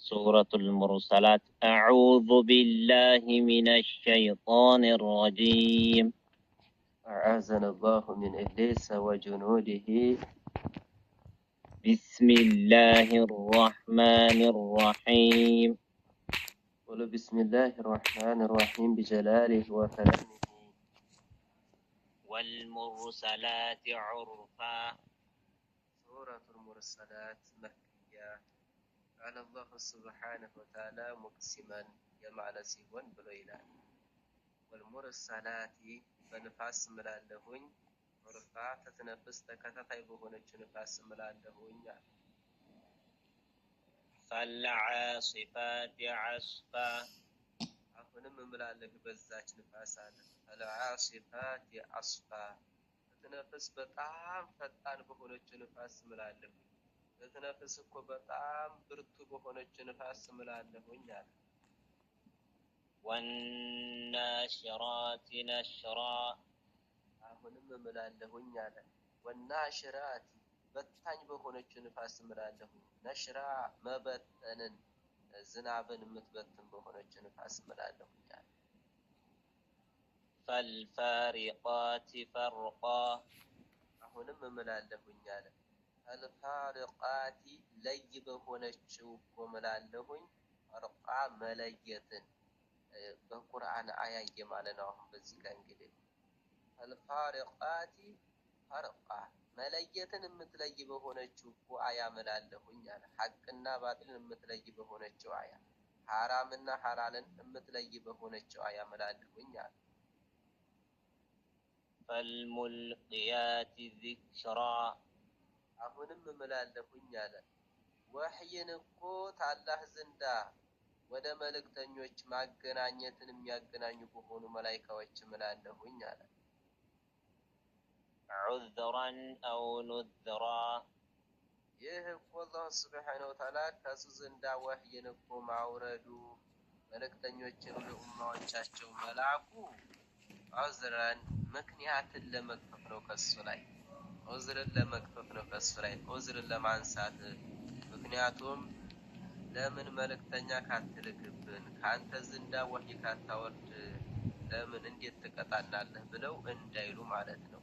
سورة المرسلات. أعوذ بالله من الشيطان الرجيم. أعاذنا الله من إبليس وجنوده. بسم الله الرحمن الرحيم. قل بسم الله الرحمن الرحيم بجلاله وكرمه. والمرسلات عرفا. سورة المرسلات مكية. قال الله سبحانه وتعالى مقسما يمعنى سيون بلويلا. والمرسلات بنفاس ملالهن عرفا تتنفس تكتتاي بهونج نفاس ملالهن. فالعاصفات عصفا. አሁንም እምላለሁ በዛች ንፋስ አለ አልዓሲፋት አስፋ በትነፍስ በጣም ፈጣን በሆነች ንፋስ እምላለሁ። በትነፍስ እኮ በጣም ብርቱ በሆነች ንፋስ እምላለሁኝ አለ። ወናሽራት ነሽራ። አሁንም እምላለሁኝ አለ ወናሽራት በታኝ በሆነች ንፋስ እምላለሁኝ። ነሽራ መበተንን ዝናብን የምትበትን በሆነች ንፋስ እምላለሁኝ አለ። ፈልፋሪቃት ፈርቃ። አሁንም እምላለሁኝ አለ ፈልፋሪቃት ለይ በሆነችው እኮ እምላለሁኝ። ፈርቃ መለየትን በቁርአን አያየ ማለት ነው። አሁን በዚህ ጋር እንግዲህ ፈልፋሪቃት ፈርቃ መለየትን የምትለይ በሆነችው እኮ አያ እምላለሁኝ አለ። ሐቅና ባጥልን የምትለይ በሆነችው አያ፣ ሐራምና ሐላልን የምትለይ በሆነችው አያ እምላለሁኝ አለ። ፈልሙልቂያት ዚክራ። አሁንም እምላለሁኝ አለ ወህይን እኮ ታላህ ዘንዳ ወደ መልእክተኞች ማገናኘትን የሚያገናኙ በሆኑ መላኢካዎች እምላለሁኝ አለ። ዑዝራን አው ኑዝራ። ይህ እኮ አላህ ሱብሓነሁ ወተዓላ ከሱ ዘንዳ ወህይን እኮ ማውረዱ መልእክተኞችን ለኡማዎቻቸው መላኩ ዑዝራን ምክንያትን ለመክፈፍ ነው። ከሱ ላይ ዑዝርን ለመክፈፍ ነው። ከሱ ላይ ዑዝርን ለማንሳት። ምክንያቱም ለምን መልእክተኛ ካትልክብን ከአንተ ዘንዳ ወህይ ካታወርድ ለምን እንዴት ትቀጣናለህ ብለው እንዳይሉ ማለት ነው።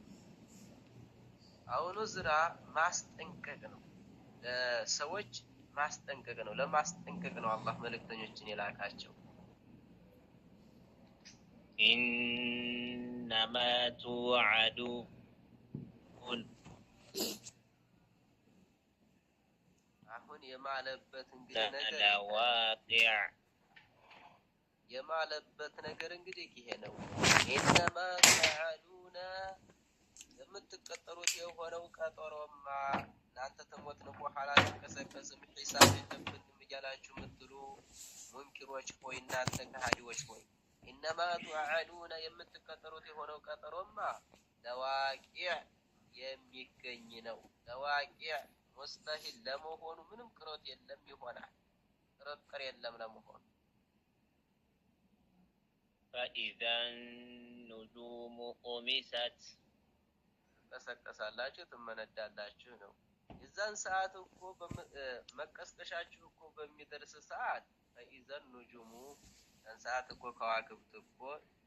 አሁን ዑዝራ ማስጠንቀቅ ነው፣ ለሰዎች ማስጠንቀቅ ነው። ለማስጠንቀቅ ነው አላህ መልእክተኞችን የላካቸው። ኢነማ ቱዐዱን አሁን የማለበት እንግዲህ ነገር ለዋቂዕ። የማለበት ነገር እንግዲህ ይሄ ነው። ኢነማ ተዐዱነ የምትቀጠሩት የሆነው ቀጠሮማ እናንተ ተሞትን በኋላ ተቀሰቀስም ሒሳብ የለብንም እያላችሁ የምትሉ ሙንኪሮች ሆይ፣ እናንተ ከሃዲዎች ሆይ ኢነማ ቱዐዱነ የምትቀጠሩት የሆነው ቀጠሮማ ለዋቂዕ የሚገኝ ነው። ለዋቂዕ ሙስተሂል ለመሆኑ ምንም ቅሮት የለም፣ ይሆናል። ጥርጥር የለም ለመሆኑ። ፈኢዘ ኑጁሙ ጡሚሰት። ትቀሰቀሳላችሁ፣ ትመነዳላችሁ ነው። የዛን ሰዓት እኮ መቀስቀሻችሁ እኮ በሚደርስ ሰዓት ፈኢዘ ኑጁሙ ያን ሰዓት እኮ ከዋክብት እኮ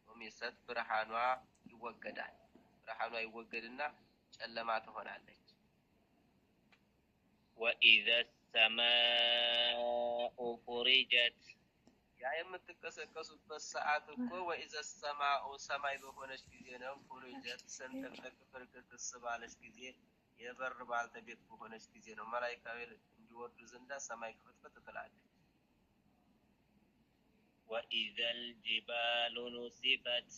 ጡሚሰት ብርሃኗ ይወገዳል። ብርሃኗ ይወገድና ጨለማ ትሆናለች። ወኢዘ ሰማኡ ፉሪጀት። ያ የምትቀሰቀሱበት ሰዓት እኮ ወኢዘ ሰማኡ ሰማይ በሆነች ጊዜ ነው። ፉሪጀት ሰንጠቅጠቅ ፍርክርክስ ባለች ጊዜ፣ የበር ባልተቤት በሆነች ጊዜ ነው። መላኢካዊ እንዲወርዱ ዘንዳ ሰማይ ክፍትፍት ትላለች። ወኢዘል ጅባሉ ኑሲፈት።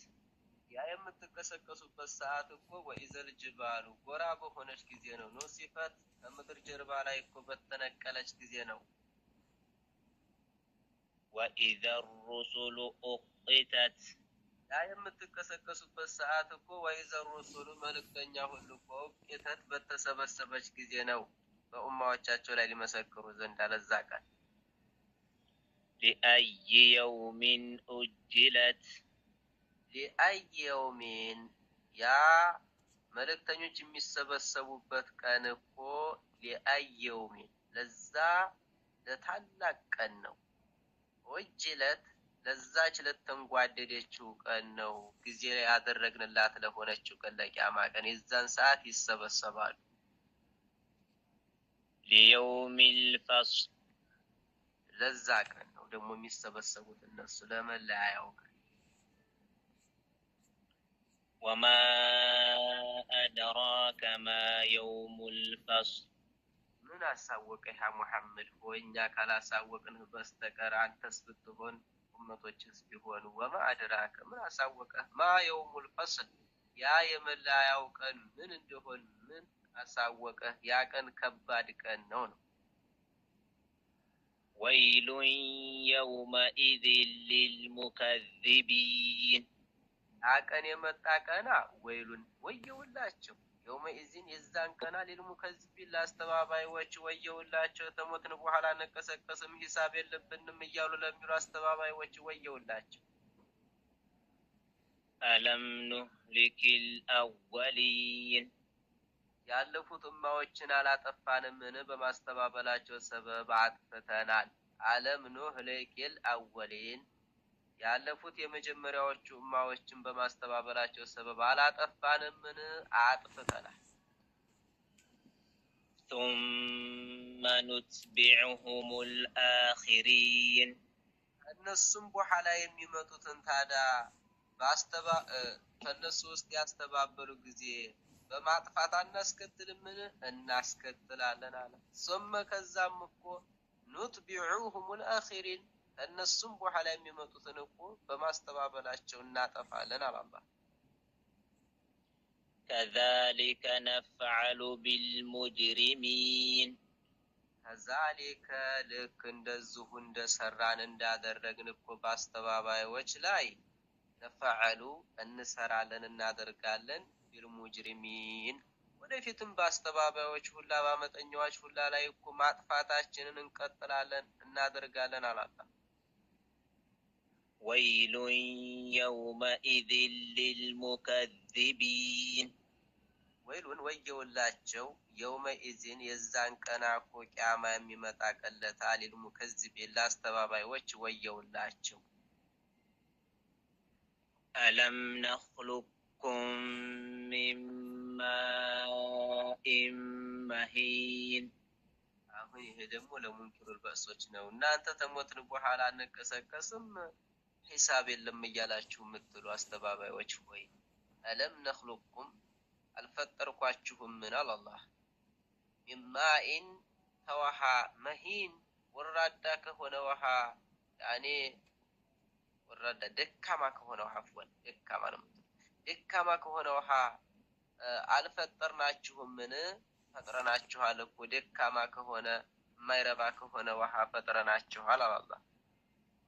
ያ የምትቀሰቀሱበት ሰዓት እኮ ወኢዘል ጅባሉ ጎራ በሆነች ጊዜ ነው። ኑሲፈት ከምድር ጀርባ ላይ እኮ በተነቀለች ጊዜ ነው። ወኢዘ ሩሱሉ ኡቂተት። ያ የምትቀሰቀሱበት ሰዓት እኮ ወኢዘ ሩሱሉ መልእክተኛ ሁሉ እኮ ኡቂተት በተሰበሰበች ጊዜ ነው። በኡማዎቻቸው ላይ ሊመሰክሩ ዘንድ ለዛ ቀን። ሊአይ የውሚን ኡጅለት። ሊአይ የውሚን ያ መልእክተኞች የሚሰበሰቡበት ቀን እኮ ሊአይ የውሚን ለታላቅ ቀን ነው። ኡጅለት ለዛች ለተንጓደደችው ቀን ነው። ጊዜ ያደረግንላት ለሆነችው ቀን ለቂያማ ቀን የዛን ሰዓት ይሰበሰባሉ። ليوم الفصل ለዛ ቀን ነው ደግሞ የሚሰበሰቡት እነሱ ለመለያየው ቀን። وما أدراك ما يوم الفصل ምን አሳወቀህ ያ ሙሐመድ ሆይ እኛ ካላሳወቅንህ በስተቀር አንተስ ብትሆን ኡመቶችስ ቢሆኑ ወማ አድራከ ምን አሳወቀህ ማ የውሙል ፈስል ያ የመለያያው ቀን ምን እንደሆን ምን አሳወቀህ? ያ ቀን ከባድ ቀን ነው ነው። ويل يومئذ للمكذبين ያ ቀን የመጣ ቀና ወይሉን ወየውላቸው የውመኢዝን የዛን ቀና ለልሙከዚቢን ለአስተባባዮች ወየውላቸው ተሞትን በኋላ ነቀሰቀስም ሂሳብ የለብንም እያሉ ለሚሉ አስተባባዮች ወየውላቸው። ألم نهلك الأولين ያለፉት ኡማዎችን አላጠፋንምን በማስተባበላቸው ሰበብ አጥፍተናል። አለም ኑህሊክል አወሊን ያለፉት የመጀመሪያዎቹ ኡማዎችን በማስተባበላቸው ሰበብ አላጠፋንምን አጥፍተናል። ثم نتبعهم الآخرين እነሱም በኋላ የሚመጡትን ታዲያ ከነሱ ውስጥ ያስተባበሉ ጊዜ በማጥፋት አናስከትልምን እናስከትላለን አለ። ثم ከዛም እኮ نتبعهم الآخرين እነሱም በኋላ የሚመጡትን እኮ በማስተባበላቸው እናጠፋለን አለ አላህ። كذلك نفعل بالمجرمين ከዛሊከ ልክ እንደዚሁ እንደሰራን እንዳደረግን እኮ በአስተባባዮች ላይ ነፈዐሉ እንሰራለን እናደርጋለን ቢልሙጅሪሚን ወደፊትም በአስተባባዮች ሁላ በአመፀኞች ሁላ ላይ እኮ ማጥፋታችንን እንቀጥላለን እናደርጋለን አላህ። ويل يومئذ للمكذبين ወይሉን ወየውላቸው የውመኢዝን የዛን ቀን እኮ ቂያማ የሚመጣ ቀለታ ለልሙከዚቢን ለአስተባባዮች ወየውላቸው። ألم نخلقكم من ماء مهين አሁን ይሄ ደግሞ ለሙንኪሩል በእሶች ነው። እናንተ ተሞትን በኋላ አንቀሰቀስም ሂሳብ የለም እያላችሁ የምትሉ አስተባባዮች ሆይ አለም ነخلقكم አልፈጠርኳችሁም ምን አላህ ሚማኢን ተውሃ መሂን ወራዳ ከሆነ ውሃ ያኔ ወራዳ ደካማ ከሆነ ውሃ አፍወን ደካማ ነው ደካማ ከሆነ ውሃ አልፈጠርናችሁም ምን ፈጥረናችኋል እኮ ደካማ ከሆነ የማይረባ ከሆነ ውሃ ፈጥረናችኋል አላህ።